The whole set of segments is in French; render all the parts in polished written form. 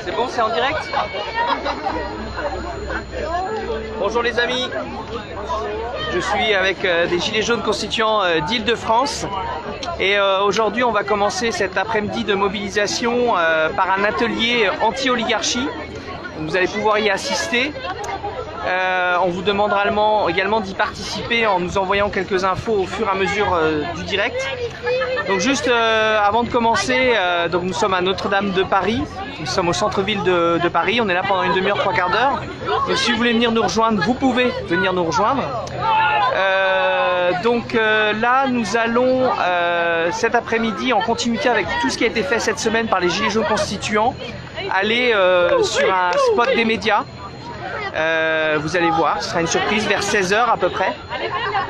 C'est bon, c'est en direct? Bonjour les amis, je suis avec des Gilets jaunes constituants d'Île-de-France et aujourd'hui on va commencer cet après-midi de mobilisation par un atelier anti-oligarchie. Vous allez pouvoir y assister. On vous demandera également d'y participer en nous envoyant quelques infos au fur et à mesure du direct. Donc juste avant de commencer, donc nous sommes à Notre-Dame de Paris, nous sommes au centre-ville de Paris, on est là pendant une demi-heure, 3/4 d'heure. Donc si vous voulez venir nous rejoindre, vous pouvez venir nous rejoindre. Là nous allons cet après-midi, en continuité avec tout ce qui a été fait cette semaine par les Gilets jaunes constituants, aller sur un spot des médias. Vous allez voir, ce sera une surprise vers 16 h à peu près.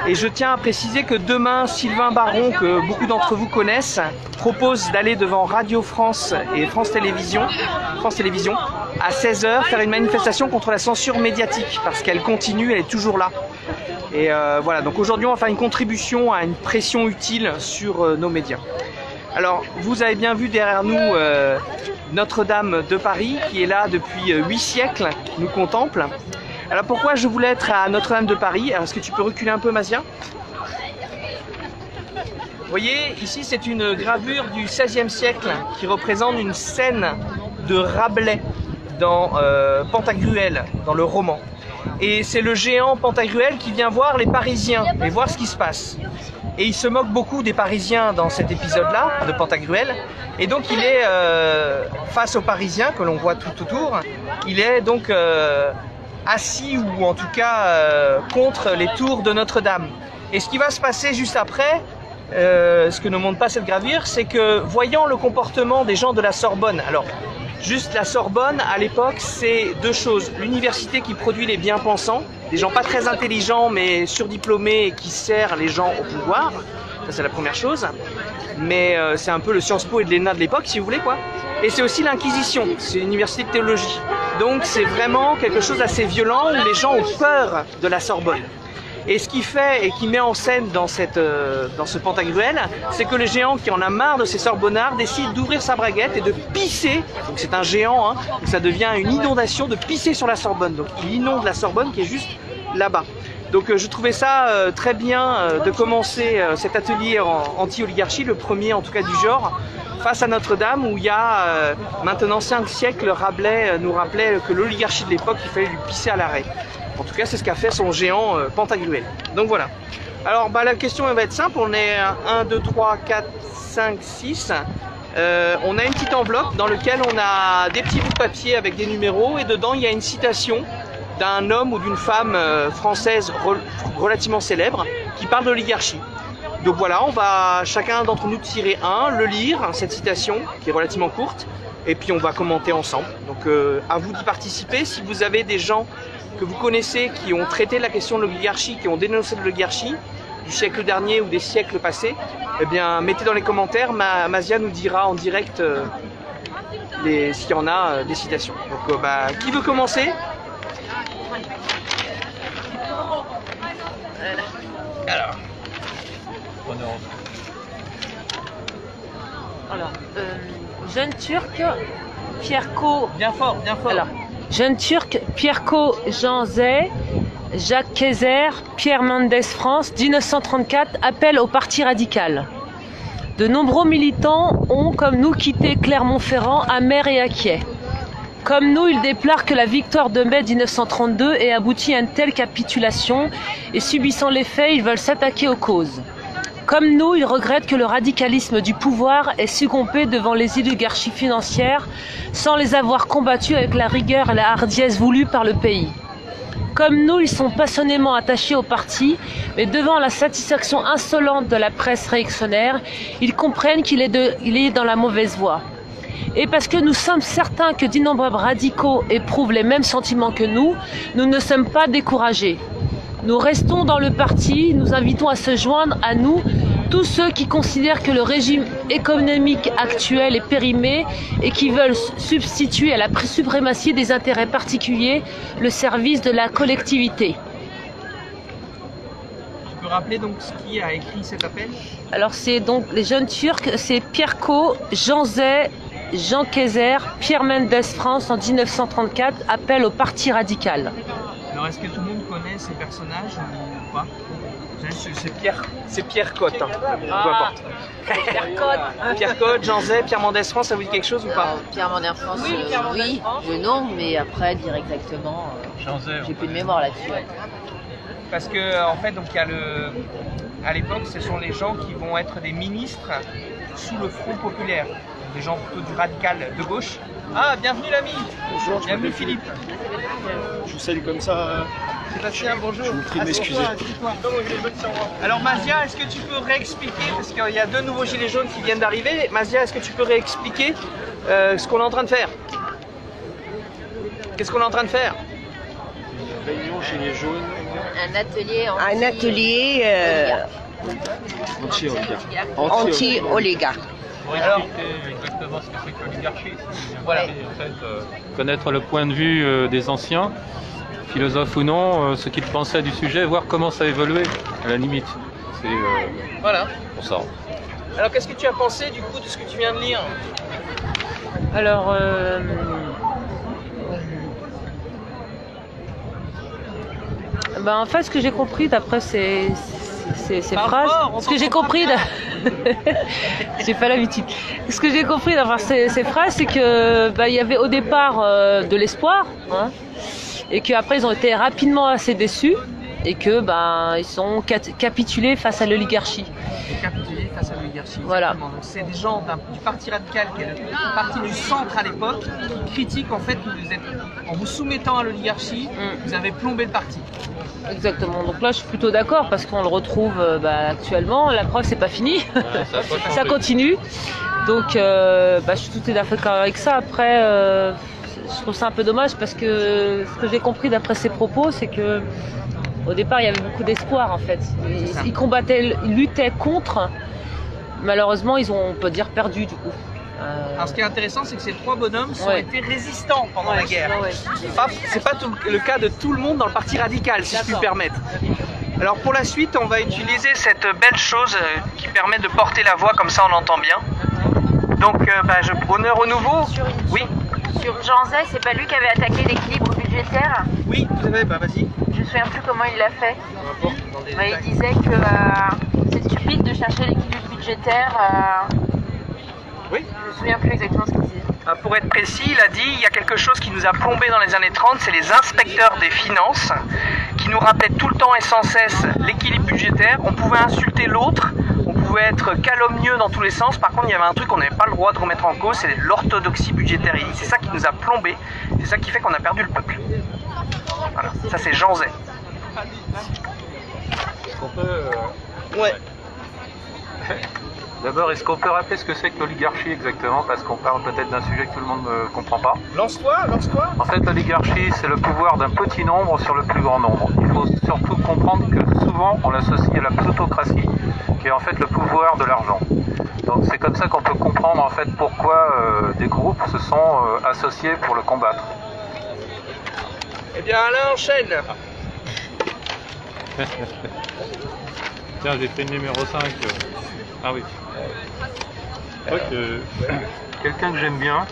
Et je tiens à préciser que demain, Sylvain Baron, que beaucoup d'entre vous connaissent, propose d'aller devant Radio France et France Télévisions à 16 h faire une manifestation contre la censure médiatique, parce qu'elle continue, elle est toujours là. Et voilà, donc aujourd'hui on va faire une contribution à une pression utile sur nos médias. Alors, vous avez bien vu derrière nous Notre-Dame de Paris, qui est là depuis 8 siècles, qui nous contemple. Alors pourquoi je voulais être à Notre-Dame de Paris? Est-ce que tu peux reculer un peu, Mazia? Vous voyez, ici c'est une gravure du XVIe siècle qui représente une scène de Rabelais dans Pantagruel, dans le roman. Et c'est le géant Pantagruel qui vient voir les Parisiens et voir ce qui se passe. Et il se moque beaucoup des Parisiens dans cet épisode-là, de Pantagruel. Et donc il est face aux Parisiens, que l'on voit tout autour, il est donc assis ou en tout cas contre les tours de Notre-Dame. Et ce qui va se passer juste après, ce que ne montre pas cette gravure, c'est que voyant le comportement des gens de la Sorbonne, alors juste la Sorbonne à l'époque c'est deux choses, l'université qui produit les bien-pensants, des gens pas très intelligents mais surdiplômés et qui serrent les gens au pouvoir, ça c'est la première chose, mais c'est un peu le Sciences Po et de l'ENA de l'époque si vous voulez quoi, et c'est aussi l'Inquisition, c'est une université de théologie, donc c'est vraiment quelque chose d'assez violent où les gens ont peur de la Sorbonne. Et ce qu'il fait et qui met en scène dans ce Pantagruel, c'est que le géant qui en a marre de ces sorbonnards décide d'ouvrir sa braguette et de pisser, donc c'est un géant, hein, donc ça devient une inondation de pisser sur la Sorbonne. Donc il inonde la Sorbonne qui est juste là-bas. Donc je trouvais ça très bien de commencer cet atelier anti-oligarchie, le premier en tout cas du genre, face à Notre-Dame où il y a maintenant 5 siècles, Rabelais nous rappelait que l'oligarchie de l'époque, il fallait lui pisser à l'arrêt. En tout cas, c'est ce qu'a fait son géant Pantagruel. Donc voilà. Alors la question elle va être simple. On est 1, 2, 3, 4, 5, 6. On a une petite enveloppe dans laquelle on a des petits bouts de papier avec des numéros. Et dedans, il y a une citation d'un homme ou d'une femme française relativement célèbre qui parle de l'oligarchie. Donc voilà, on va chacun d'entre nous tirer un, le lire, cette citation qui est relativement courte. Et puis on va commenter ensemble. Donc à vous d'y participer. Si vous avez des gens que vous connaissez qui ont traité la question de l'oligarchie, qui ont dénoncé l'oligarchie du siècle dernier ou des siècles passés, eh bien mettez dans les commentaires, Mazia nous dira en direct s'il y en a des citations. Donc qui veut commencer? Alors, jeune turc, Pierko. Bien fort, bien fort. Alors, jeune turc, Pierko Janzé, Jacques Kayser, Pierre Mendès France, 1934, appel au parti radical. De nombreux militants ont, comme nous, quitté Clermont-Ferrand, amers et inquiets. Comme nous, ils déplorent que la victoire de mai 1932 ait abouti à une telle capitulation et subissant les faits, ils veulent s'attaquer aux causes. Comme nous, ils regrettent que le radicalisme du pouvoir ait succombé devant les oligarchies financières sans les avoir combattues avec la rigueur et la hardiesse voulues par le pays. Comme nous, ils sont passionnément attachés au parti, mais devant la satisfaction insolente de la presse réactionnaire, ils comprennent qu'il est dans la mauvaise voie. Et parce que nous sommes certains que d'innombrables radicaux éprouvent les mêmes sentiments que nous ne sommes pas découragés. Nous restons dans le parti, nous invitons à se joindre à nous tous ceux qui considèrent que le régime économique actuel est périmé et qui veulent substituer à la suprématie des intérêts particuliers le service de la collectivité. Tu peux rappeler donc qui a écrit cet appel? Alors c'est donc les jeunes Turcs, c'est Pierko Janzé, Jean Kayser, Pierre Mendès France en 1934, appel au Parti radical. Alors est-ce que tout le monde connaît ces personnages ou pas? C'est Pierre Cotte, hein. Peu importe. Pierre Cotte. Pierre Cotte, Jean Zay, Pierre Mendès France, ça vous dit quelque chose ou pas? Pierre Mendès France, Oui, Pierre Mendès oui, France. le nom, mais après dire exactement, j'ai plus de mémoire là-dessus. Parce que en fait, donc il y a à l'époque, ce sont les gens qui vont être des ministres sous le Front populaire, des gens plutôt du radical de gauche. Ah, bienvenue l'ami. Bonjour, Bienvenue Philippe. Je vous salue comme ça. Sébastien, bonjour. Je vous prie de m'excuser. Alors Mazia, est-ce que tu peux réexpliquer, parce qu'il y a 2 nouveaux gilets jaunes qui viennent d'arriver. Mazia, est-ce que tu peux réexpliquer ce qu'on est en train de faire? Qu'est-ce qu'on est en train de faire? Réunion gilets jaunes Un atelier Anti-oligarque. anti-oligarque. Alors, Exactement ce que c'est que l'oligarchie. Voilà. En fait, connaître le point de vue des anciens, philosophes ou non, ce qu'ils pensaient du sujet, voir comment ça a évolué, à la limite. C'est voilà. pour ça. Alors qu'est-ce que tu as pensé du coup de ce que tu viens de lire? Alors, ben, en fait, ce que j'ai compris d'après ces phrases, ce que j'ai compris, j'ai pas l'habitude. Ce que j'ai compris d'avoir ces phrases, c'est que il y avait au départ de l'espoir, hein, et qu'après ils ont été rapidement assez déçus et que ils sont capitulés face à l'oligarchie. Capitulé face à l'oligarchie. Voilà. Donc c'est des gens du Parti radical, qui est le parti du centre à l'époque, qui critiquent en fait que vous êtes, en vous soumettant à l'oligarchie, vous avez plombé le parti. Exactement. Donc là, je suis plutôt d'accord parce qu'on le retrouve actuellement. La preuve, c'est pas fini. Ça continue. Donc, je suis tout à fait d'accord avec ça. Après, je trouve ça un peu dommage parce que ce que j'ai compris d'après ses propos, c'est que au départ, il y avait beaucoup d'espoir en fait. Ils luttaient contre. Malheureusement, ils ont, on peut dire, perdu du coup. Alors ce qui est intéressant, c'est que ces 3 bonhommes ont été résistants pendant la guerre. C'est pas le cas de tout le monde dans le Parti radical, si je puis me permettre. Alors pour la suite, on va utiliser cette belle chose qui permet de porter la voix, comme ça on l'entend bien. Donc honneur au nouveau. Oui. Sur Jean Zay, c'est pas lui qui avait attaqué l'équilibre budgétaire? Oui, tout à fait, vas-y. Je me souviens plus comment il l'a fait. Il disait que c'est stupide de chercher l'équilibre budgétaire. Oui. Je me souviens plus exactement ce qu'il disait. Pour être précis, il a dit il y a quelque chose qui nous a plombé dans les années 30, c'est les inspecteurs des finances qui nous rappelaient tout le temps et sans cesse l'équilibre budgétaire. On pouvait insulter l'autre, on pouvait être calomnieux dans tous les sens. Par contre, il y avait un truc qu'on n'avait pas le droit de remettre en cause, c'est l'orthodoxie budgétaire. Il dit c'est ça qui nous a plombé, c'est ça qui fait qu'on a perdu le peuple. Voilà, ça c'est Jean Zay. Est-ce qu'on peut... Ouais. D'abord, est-ce qu'on peut rappeler ce que c'est que l'oligarchie exactement? Parce qu'on parle peut-être d'un sujet que tout le monde ne comprend pas. Lance-toi. En fait, l'oligarchie, c'est le pouvoir d'un petit nombre sur le plus grand nombre. Il faut surtout comprendre que souvent, on l'associe à la plutocratie, qui est en fait le pouvoir de l'argent. Donc c'est comme ça qu'on peut comprendre en fait pourquoi des groupes se sont associés pour le combattre. Eh bien Alain, enchaîne. Tiens, j'ai pris le numéro 5. Ah oui. Quelqu'un que j'aime bien,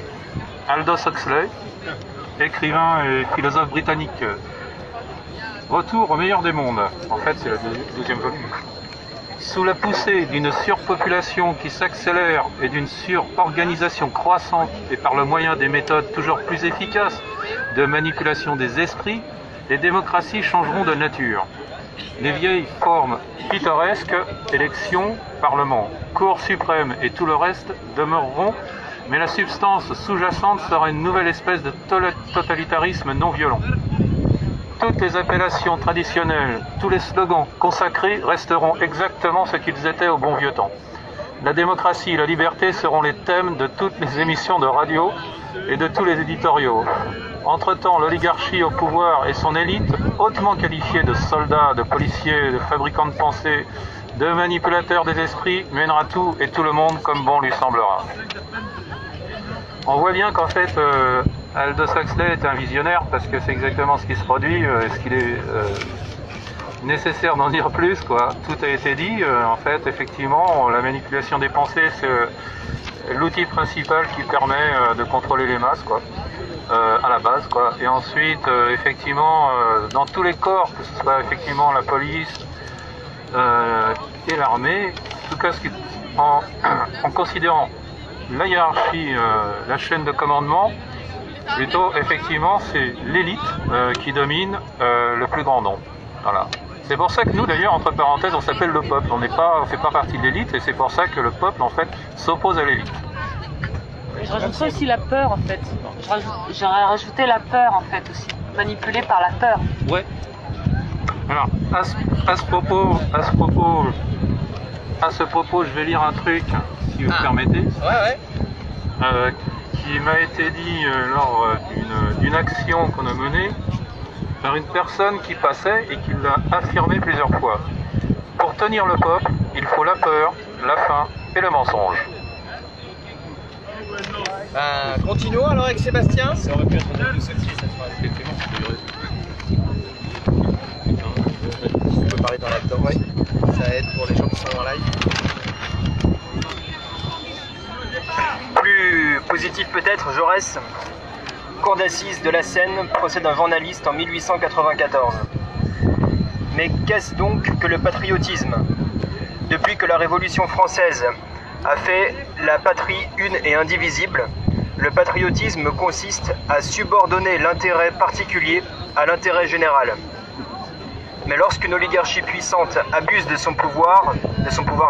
Aldous Huxley, écrivain et philosophe britannique. Retour au meilleur des mondes. En fait, c'est la deuxième volume. Sous la poussée d'une surpopulation qui s'accélère et d'une surorganisation croissante et par le moyen des méthodes toujours plus efficaces de manipulation des esprits, les démocraties changeront de nature. Les vieilles formes pittoresques, élections, parlement, cour suprême et tout le reste demeureront, mais la substance sous-jacente sera une nouvelle espèce de totalitarisme non violent. Toutes les appellations traditionnelles, tous les slogans consacrés resteront exactement ce qu'ils étaient au bon vieux temps. La démocratie et la liberté seront les thèmes de toutes les émissions de radio et de tous les éditoriaux. Entre-temps, l'oligarchie au pouvoir et son élite, hautement qualifiée de soldats, de policiers, de fabricants de pensée, de manipulateurs des esprits, mènera tout et tout le monde comme bon lui semblera. On voit bien qu'en fait, Aldous Huxley est un visionnaire parce que c'est exactement ce qui se produit. Est-ce qu'il est nécessaire d'en dire plus, quoi? Tout a été dit. En fait, effectivement, la manipulation des pensées, l'outil principal qui permet de contrôler les masses, quoi, à la base, quoi. Et ensuite, effectivement, dans tous les corps, que ce soit effectivement la police et l'armée, en tout cas, en considérant la hiérarchie, la chaîne de commandement, plutôt, effectivement, c'est l'élite qui domine le plus grand nombre. Voilà. C'est pour ça que nous, d'ailleurs, entre parenthèses, on s'appelle le peuple. On fait pas partie de l'élite, et c'est pour ça que le peuple, en fait, s'oppose à l'élite. Je rajouterais aussi la peur, en fait. J'aurais rajouté la peur, en fait, aussi. Manipulé par la peur. Ouais. Alors, à ce propos, je vais lire un truc, si vous permettez. Ouais. Qui m'a été dit lors d'une action qu'on a menée par une personne qui passait et qui l'a affirmé plusieurs fois. Pour tenir le peuple, il faut la peur, la faim et le mensonge. Continuons alors avec Sébastien. Ça aurait pu être un peu celle-ci, cette phrase. Effectivement, On peut parler dans la dedans, ouais. Ça aide pour les gens qui sont en live. Plus positif peut-être, Jaurès, cour d'assises de la Seine, procès d'un journaliste en 1894. Mais qu'est-ce donc que le patriotisme? Depuis que la Révolution française a fait la patrie une et indivisible, le patriotisme consiste à subordonner l'intérêt particulier à l'intérêt général. Mais lorsqu'une oligarchie puissante abuse de son pouvoir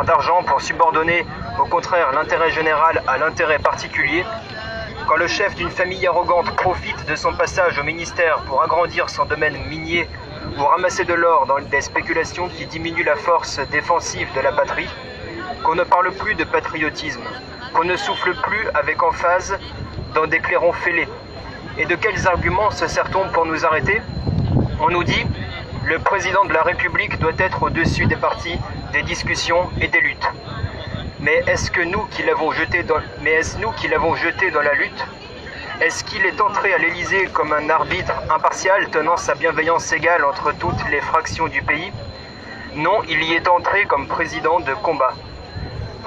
d'argent pour subordonner au contraire l'intérêt général à l'intérêt particulier, quand le chef d'une famille arrogante profite de son passage au ministère pour agrandir son domaine minier ou ramasser de l'or dans des spéculations qui diminuent la force défensive de la patrie, qu'on ne parle plus de patriotisme, qu'on ne souffle plus avec emphase dans des clairons fêlés. Et de quels arguments se sert-on pour nous arrêter? On nous dit: le président de la République doit être au-dessus des partis, des discussions et des luttes. Mais est-ce nous qui l'avons jeté dans la lutte? Est-ce qu'il est entré à l'Élysée comme un arbitre impartial tenant sa bienveillance égale entre toutes les fractions du pays? Non, il y est entré comme président de combat.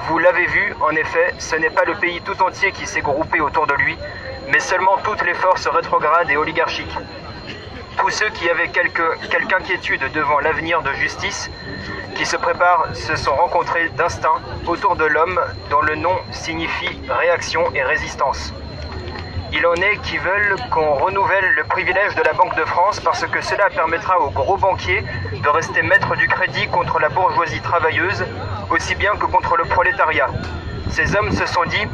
Vous l'avez vu, en effet, ce n'est pas le pays tout entier qui s'est groupé autour de lui, mais seulement toutes les forces rétrogrades et oligarchiques. Tous ceux qui avaient quelque inquiétude devant l'avenir de justice qui se prépare se sont rencontrés d'instinct autour de l'homme dont le nom signifie réaction et résistance. Il en est qui veulent qu'on renouvelle le privilège de la Banque de France parce que cela permettra aux gros banquiers de rester maîtres du crédit contre la bourgeoisie travailleuse, aussi bien que contre le prolétariat. Ces hommes se sont dit: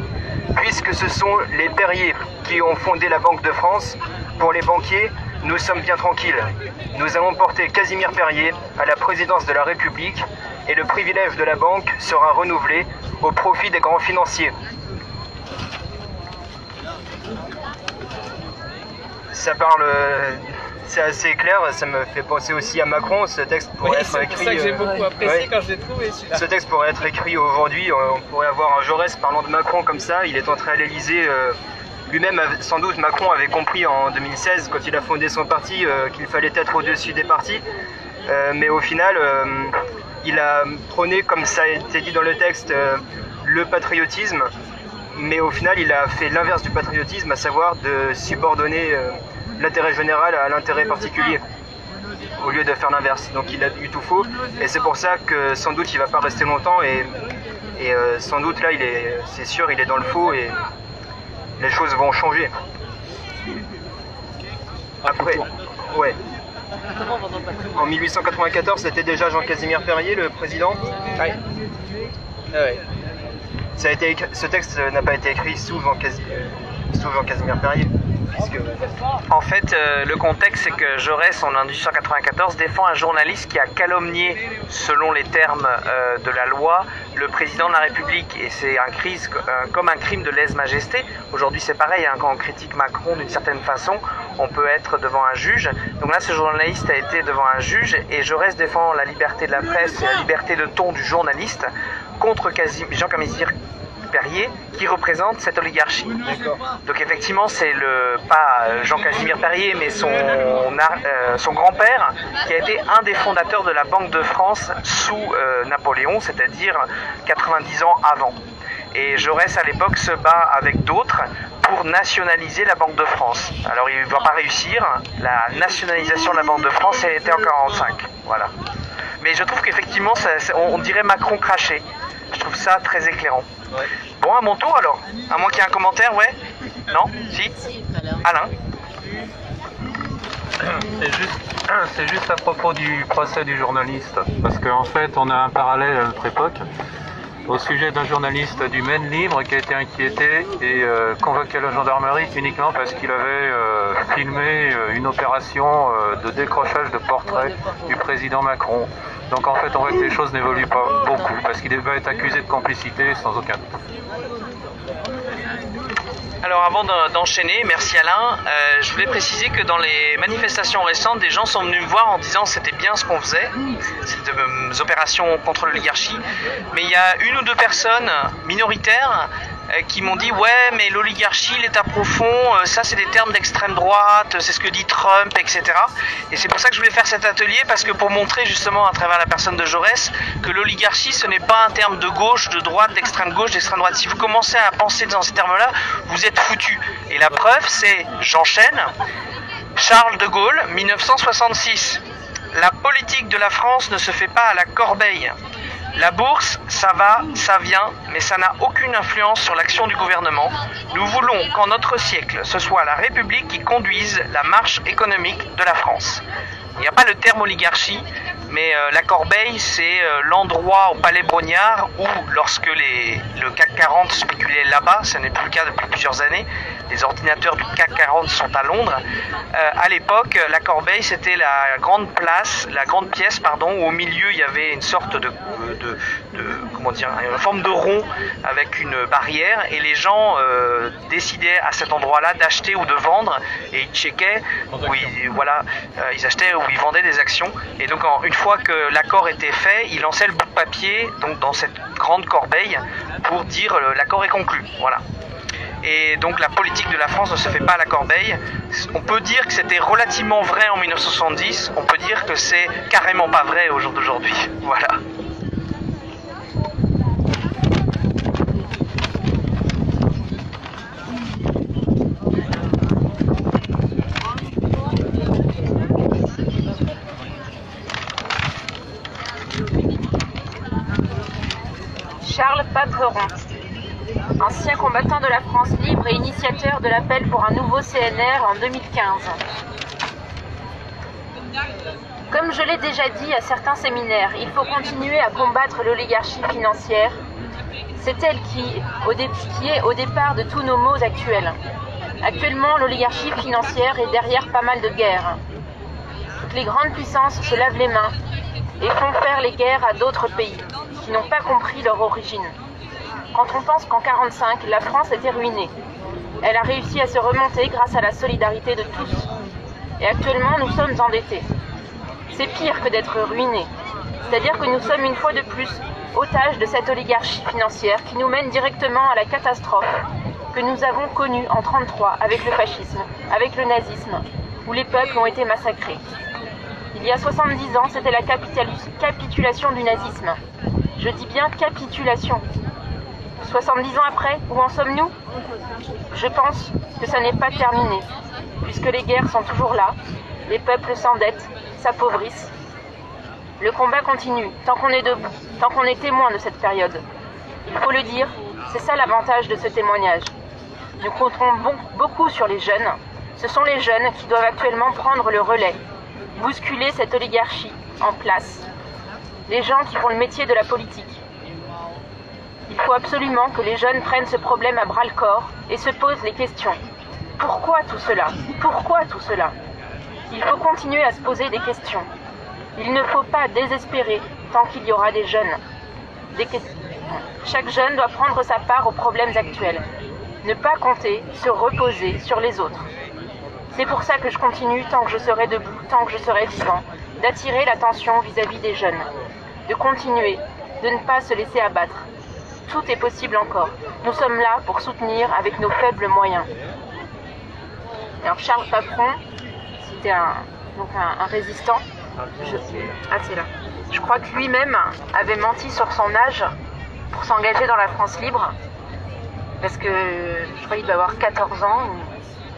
puisque ce sont les Perrier qui ont fondé la Banque de France, pour les banquiers, nous sommes bien tranquilles. Nous allons porter Casimir Perrier à la présidence de la République et le privilège de la banque sera renouvelé au profit des grands financiers. Ça parle, c'est assez clair, ça me fait penser aussi à Macron. Ce texte pourrait être écrit. C'est ça que j'ai beaucoup apprécié quand je l'ai trouvé. Ce texte pourrait être écrit aujourd'hui. On pourrait avoir un Jaurès parlant de Macron comme ça. Il est entré à l'Élysée. Lui-même, sans doute, Macron avait compris en 2016, quand il a fondé son parti, qu'il fallait être au-dessus des partis. Mais au final, il a prôné, comme ça a été dit dans le texte, le patriotisme. Mais au final, il a fait l'inverse du patriotisme, à savoir de subordonner l'intérêt général à l'intérêt particulier, au lieu de faire l'inverse. Donc il a eu tout faux. Et c'est pour ça que sans doute il ne va pas rester longtemps. Et sans doute là, c'est sûr, il est dans le faux. Et les choses vont changer. Après, ouais. En 1894, c'était déjà Jean-Casimir Perrier, le président. Ouais. Ouais. Ce texte n'a pas été écrit sous Jean-Casimir Perrier. En fait, le contexte, c'est que Jaurès, en 1894, défend un journaliste qui a calomnié, selon les termes de la loi, le président de la République. Et c'est comme un crime de lèse-majesté. Aujourd'hui, c'est pareil, hein, quand on critique Macron d'une certaine façon, on peut être devant un juge. Donc là, ce journaliste a été devant un juge et Jaurès défend la liberté de la presse et la liberté de ton du journaliste contre Jean-Casimir Perrier qui représente cette oligarchie. Donc effectivement, c'est pas Jean-Casimir Perrier, mais son grand-père qui a été un des fondateurs de la Banque de France sous Napoléon, c'est-à-dire 90 ans avant. Et Jaurès à l'époque se bat avec d'autres pour nationaliser la Banque de France. Alors il ne va pas réussir, la nationalisation de la Banque de France elle était en 1945. Voilà. Mais je trouve qu'effectivement on dirait Macron craché. Je trouve ça très éclairant. Ouais. Bon, à mon tour alors. À moins qu'il y ait un commentaire, ouais? Non? Si? Alain? C'est juste à propos du procès du journaliste, parce qu'en fait on a un parallèle à notre époque au sujet d'un journaliste du Maine Libre qui a été inquiété et convoqué à la gendarmerie uniquement parce qu'il avait filmé une opération de décrochage de portrait du président Macron. Donc en fait on voit que les choses n'évoluent pas beaucoup parce qu'il va être accusé de complicité sans aucun doute. Alors avant d'enchaîner, merci Alain, je voulais préciser que dans les manifestations récentes, des gens sont venus me voir en disant que c'était bien ce qu'on faisait, ces opérations contre l'oligarchie, mais il y a une ou deux personnes minoritaires qui m'ont dit « Ouais, mais l'oligarchie, l'état profond, ça c'est des termes d'extrême droite, c'est ce que dit Trump, etc. » Et c'est pour ça que je voulais faire cet atelier, parce que pour montrer justement à travers la personne de Jaurès que l'oligarchie ce n'est pas un terme de gauche, de droite, d'extrême gauche, d'extrême droite. Si vous commencez à penser dans ces termes-là, vous êtes foutus. Et la preuve, c'est, j'enchaîne, Charles de Gaulle, 1966. La politique de la France ne se fait pas à la corbeille. La bourse, ça va, ça vient, mais ça n'a aucune influence sur l'action du gouvernement. Nous voulons qu'en notre siècle, ce soit la République qui conduise la marche économique de la France. Il n'y a pas le terme oligarchie, mais la corbeille, c'est l'endroit au Palais Brognard où, lorsque le CAC 40 spéculait là-bas, ce n'est plus le cas depuis plusieurs années, les ordinateurs du CAC 40 sont à Londres. À l'époque, la corbeille, c'était la grande pièce, où au milieu il y avait une sorte une forme de rond avec une barrière, et les gens décidaient à cet endroit-là d'acheter ou de vendre, et ils checkaient, ils achetaient ou ils vendaient des actions, et donc une fois que l'accord était fait, ils lançaient le bout de papier donc dans cette grande corbeille pour dire l'accord est conclu. Voilà. Et donc la politique de la France ne se fait pas à la corbeille. On peut dire que c'était relativement vrai en 1970, on peut dire que c'est carrément pas vrai au jour d'aujourd'hui. Voilà. Charles Papperon, ancien combattant de la France libre et initiateur de l'appel pour un nouveau CNR en 2015. Comme je l'ai déjà dit à certains séminaires, il faut continuer à combattre l'oligarchie financière. C'est elle qui est au départ de tous nos maux actuels. Actuellement, l'oligarchie financière est derrière pas mal de guerres. Toutes les grandes puissances se lavent les mains et font faire les guerres à d'autres pays qui n'ont pas compris leur origine. Quand on pense qu'en 1945, la France était ruinée, elle a réussi à se remonter grâce à la solidarité de tous. Et actuellement, nous sommes endettés. C'est pire que d'être ruinés. C'est-à-dire que nous sommes une fois de plus otages de cette oligarchie financière qui nous mène directement à la catastrophe que nous avons connue en 1933 avec le fascisme, avec le nazisme, où les peuples ont été massacrés. Il y a 70 ans, c'était la capitulation du nazisme. Je dis bien capitulation. 70 ans après, où en sommes-nous? Je pense que ça n'est pas terminé, puisque les guerres sont toujours là, les peuples s'endettent, s'appauvrissent. Le combat continue, tant qu'on est debout, tant qu'on est témoin de cette période. Il faut le dire, c'est ça l'avantage de ce témoignage. Nous comptons beaucoup sur les jeunes. Ce sont les jeunes qui doivent actuellement prendre le relais, bousculer cette oligarchie en place. Les gens qui font le métier de la politique. Il faut absolument que les jeunes prennent ce problème à bras-le-corps et se posent les questions. Pourquoi tout cela? Pourquoi tout cela? Il faut continuer à se poser des questions. Il ne faut pas désespérer tant qu'il y aura des jeunes. Chaque jeune doit prendre sa part aux problèmes actuels. Ne pas compter, se reposer sur les autres. C'est pour ça que je continue tant que je serai debout, tant que je serai vivant, d'attirer l'attention vis-à-vis des jeunes. De continuer, de ne pas se laisser abattre. Tout est possible encore. Nous sommes là pour soutenir avec nos faibles moyens. Alors Charles Papperon, c'était un résistant. C'est là. Je crois que lui-même avait menti sur son âge pour s'engager dans la France libre. parce que je crois qu'il doit avoir 14 ans,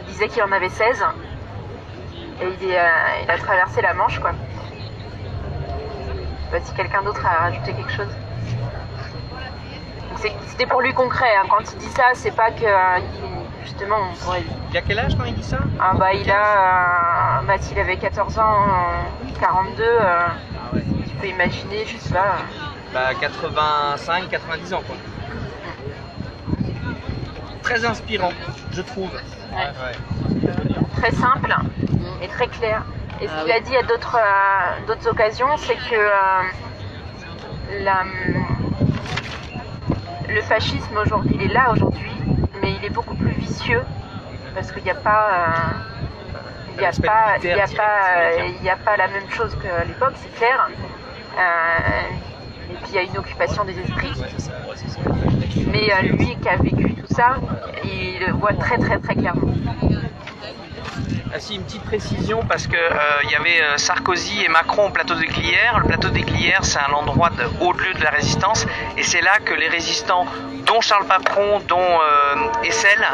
il disait qu'il en avait 16, et il a traversé la Manche, quoi. Je sais pas si quelqu'un d'autre a rajouté quelque chose. C'était pour lui concret, hein. Quand il dit ça, c'est pas que justement on pourrait... Il a quel âge quand il dit ça? Ah bah il a... s'il avait 14 ans, 42, tu peux imaginer, je sais pas... 85, 90 ans quoi. Très inspirant, je trouve. Ouais. Très simple et très clair. Et ce qu'il a dit à d'autres occasions, c'est que le fascisme aujourd'hui, il est là aujourd'hui, mais il est beaucoup plus vicieux parce qu'il n'y a pas, il n'y a pas la même chose qu'à l'époque, c'est clair. Et puis il y a une occupation des esprits. Mais lui qui a vécu tout ça, il le voit très très très clairement. Ah si, une petite précision parce que il y avait Sarkozy et Macron au plateau des Glières. Le plateau des Glières, c'est un endroit de haut lieu de la résistance et c'est là que les résistants, dont Charles Papron, dont Essel,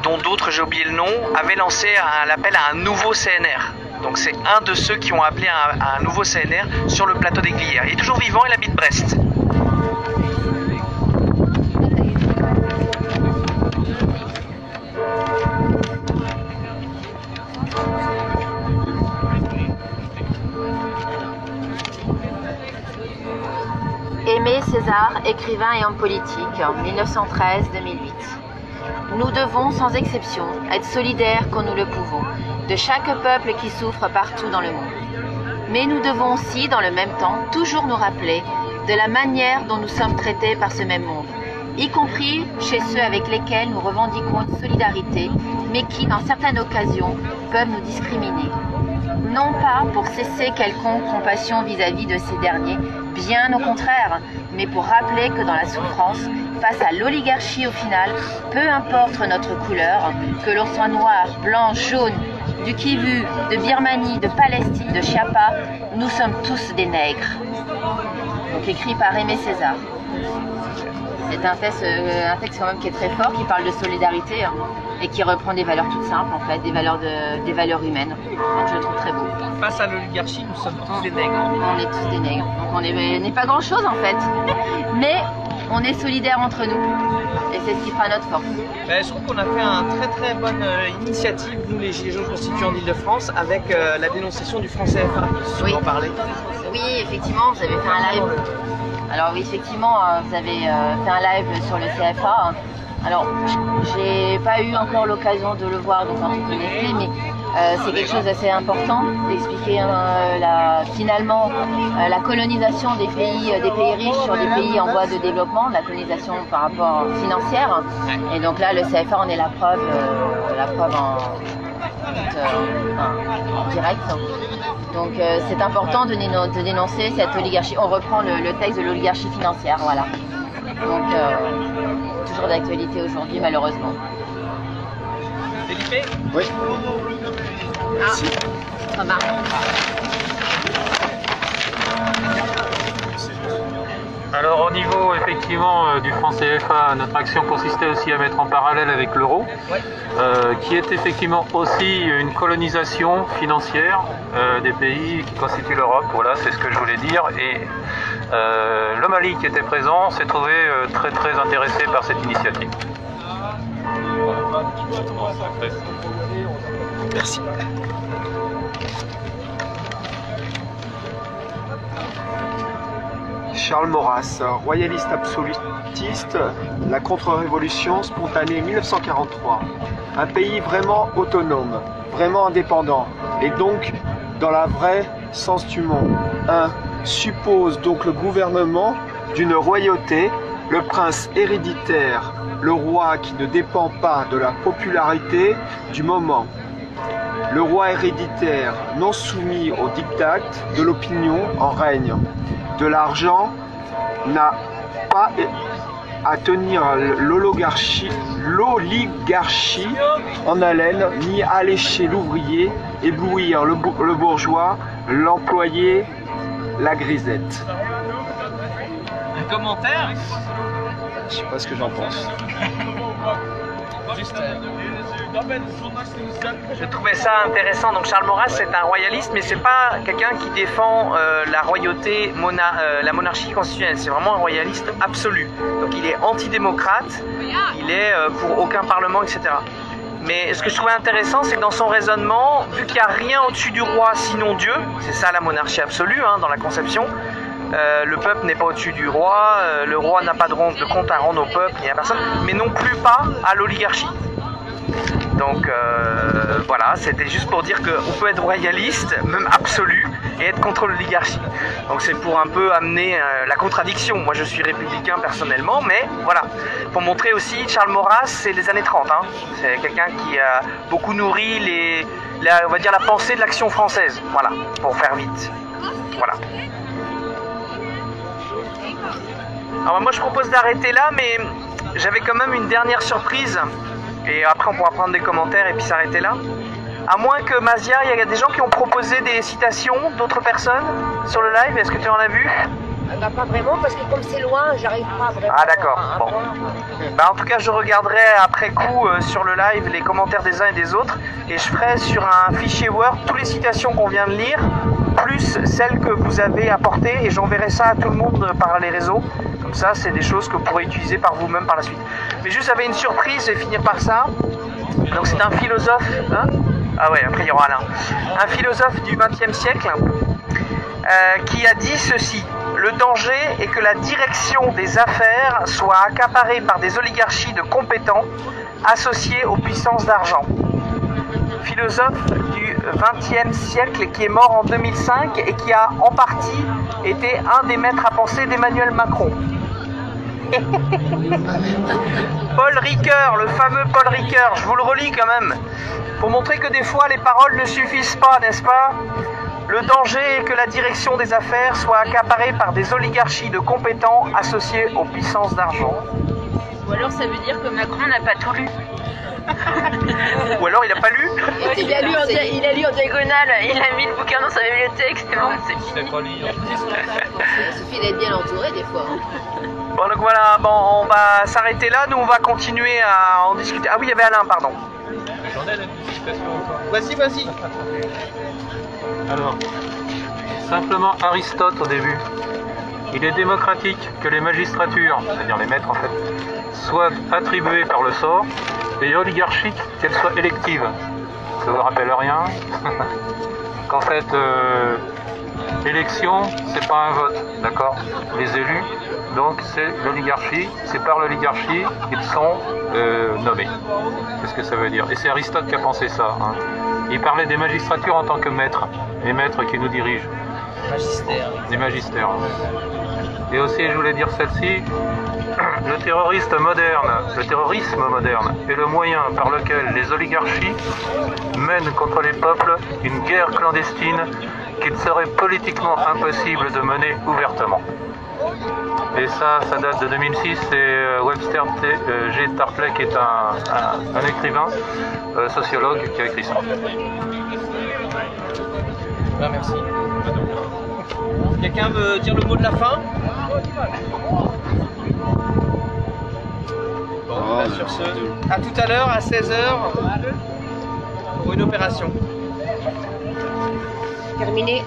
dont d'autres, j'ai oublié le nom, avaient lancé l'appel à un nouveau CNR. Donc c'est un de ceux qui ont appelé à un nouveau CNR sur le plateau des Glières. Il est toujours vivant, il habite Brest. Aimé César, écrivain et homme politique, en 1913-2008. Nous devons, sans exception, être solidaires quand nous le pouvons, de chaque peuple qui souffre partout dans le monde. Mais nous devons aussi, dans le même temps, toujours nous rappeler de la manière dont nous sommes traités par ce même monde, y compris chez ceux avec lesquels nous revendiquons une solidarité, mais qui, dans certaines occasions, peuvent nous discriminer. Non pas pour cesser quelconque compassion vis-à-vis de ces derniers, bien au contraire, mais pour rappeler que dans la souffrance, face à l'oligarchie au final, peu importe notre couleur, que l'on soit noir, blanc, jaune, du Kivu, de Birmanie, de Palestine, de Chiapa, nous sommes tous des nègres. Donc écrit par Aimé César. C'est un texte quand même qui est très fort, qui parle de solidarité et qui reprend des valeurs toutes simples en fait, des valeurs humaines. Donc je le trouve très beau. Face à l'oligarchie, nous sommes tous des nègres. On est tous des nègres. Donc on n'est pas grand chose en fait. Mais on est solidaires entre nous. Et c'est ce qui fera notre force. Je trouve qu'on a fait une très très bonne initiative, nous les Gilets jaunes constituants d'Île-de-France, avec la dénonciation du franc CFA. Oui. On en parlait. Oui, effectivement, vous avez fait un live. Alors oui, effectivement, vous avez fait un live sur le CFA. Alors, j'ai pas eu encore l'occasion de le voir donc en toute honnêteté, mais c'est quelque chose d'assez important d'expliquer finalement la colonisation des pays riches sur des pays en voie de développement, la colonisation par rapport financière. Et donc là, le CFA en est la preuve en direct. Donc c'est important de dénoncer cette oligarchie. On reprend le texte de l'oligarchie financière, voilà. Donc toujours d'actualité aujourd'hui malheureusement. Felipe ? Oui. Merci. Remarque. Alors au niveau effectivement du franc CFA, notre action consistait aussi à mettre en parallèle avec l'euro, qui est effectivement aussi une colonisation financière des pays qui constituent l'Europe. Voilà, c'est ce que je voulais dire. Et le Mali qui était présent s'est trouvé très très intéressé par cette initiative. Merci. Charles Maurras, royaliste absolutiste, la contre-révolution spontanée 1943. Un pays vraiment autonome, vraiment indépendant, et donc dans la vraie sens du mot. 1. Suppose donc le gouvernement d'une royauté, le prince héréditaire, le roi qui ne dépend pas de la popularité du moment. Le roi héréditaire non soumis au diktat de l'opinion en règne. De l'argent n'a pas à tenir l'oligarchie en haleine, ni allécher l'ouvrier, éblouir le bourgeois, l'employé, la grisette. Un commentaire ? Je sais pas ce que j'en pense. Je trouvais ça intéressant. Donc Charles Maurras, c'est un royaliste, mais c'est pas quelqu'un qui défend la royauté, la monarchie constitutionnelle. C'est vraiment un royaliste absolu. Donc il est antidémocrate, il est pour aucun parlement, etc. Mais ce que je trouvais intéressant, c'est que dans son raisonnement, vu qu'il n'y a rien au-dessus du roi sinon Dieu, c'est ça la monarchie absolue dans la conception, le peuple n'est pas au-dessus du roi, le roi n'a pas de compte à rendre au peuple ni à personne, mais non plus pas à l'oligarchie. Donc voilà, c'était juste pour dire qu'on peut être royaliste, même absolu, et être contre l'oligarchie. Donc c'est pour un peu amener la contradiction. Moi je suis républicain personnellement, mais voilà, pour montrer aussi, Charles Maurras, c'est les années 30. C'est quelqu'un qui a beaucoup nourri on va dire la pensée de l'action française. Voilà, pour faire vite. Voilà. Alors moi je propose d'arrêter là, mais j'avais quand même une dernière surprise. Et après on pourra prendre des commentaires et puis s'arrêter là. À moins que Mazia, il y a des gens qui ont proposé des citations d'autres personnes sur le live. Est-ce que tu en as vu? Pas vraiment, parce que comme c'est loin, j'arrive pas vraiment. Ah d'accord, bon. En tout cas, je regarderai après coup sur le live les commentaires des uns et des autres. Et je ferai sur un fichier Word toutes les citations qu'on vient de lire, plus celles que vous avez apportées. Et j'enverrai ça à tout le monde par les réseaux. Comme ça, c'est des choses que vous pourrez utiliser par vous-même par la suite. Mais juste, j'avais une surprise, je vais finir par ça. Donc c'est un philosophe, ah ouais, après il y aura Alain. Un philosophe du XXe siècle qui a dit ceci: le danger est que la direction des affaires soit accaparée par des oligarchies de compétents associés aux puissances d'argent. Philosophe du XXe siècle qui est mort en 2005 et qui a en partie été un des maîtres à penser d'Emmanuel Macron. Paul Ricoeur, le fameux Paul Ricoeur, je vous le relis quand même, pour montrer que des fois les paroles ne suffisent pas, n'est-ce pas? Le danger est que la direction des affaires soit accaparée par des oligarchies de compétents associés aux puissances d'argent. Ou alors ça veut dire que Macron n'a pas tout lu. Ou alors il n'a pas lu. Il a lu en diagonale, il a mis le bouquin dans sa bibliothèque, c'est bon, c'est fini. Il suffit d'être bien entouré des fois. Bon donc voilà, on va s'arrêter là, nous on va continuer à en discuter. Ah oui, il y avait Alain, pardon. Vas-y. Alors, simplement Aristote au début. Il est démocratique que les magistratures, c'est-à-dire les maîtres en fait, soient attribuées par le sort, et oligarchique qu'elles soient électives. Ça vous rappelle rien? Qu'en fait, élection, c'est pas un vote, d'accord? Les élus, donc c'est l'oligarchie, c'est par l'oligarchie qu'ils sont nommés. C'est ce que ça veut dire. Et c'est Aristote qui a pensé ça. Il parlait des magistratures en tant que maîtres, les maîtres qui nous dirigent. Des magistères. Et aussi, je voulais dire celle-ci, le terrorisme moderne est le moyen par lequel les oligarchies mènent contre les peuples une guerre clandestine qu'il serait politiquement impossible de mener ouvertement. Et ça date de 2006, c'est Webster G. Tarpley qui est un écrivain, sociologue qui a écrit ça. Merci. Quelqu'un veut dire le mot de la fin? Bon, sur ce, à tout à l'heure, à 16h, pour une opération. Terminé.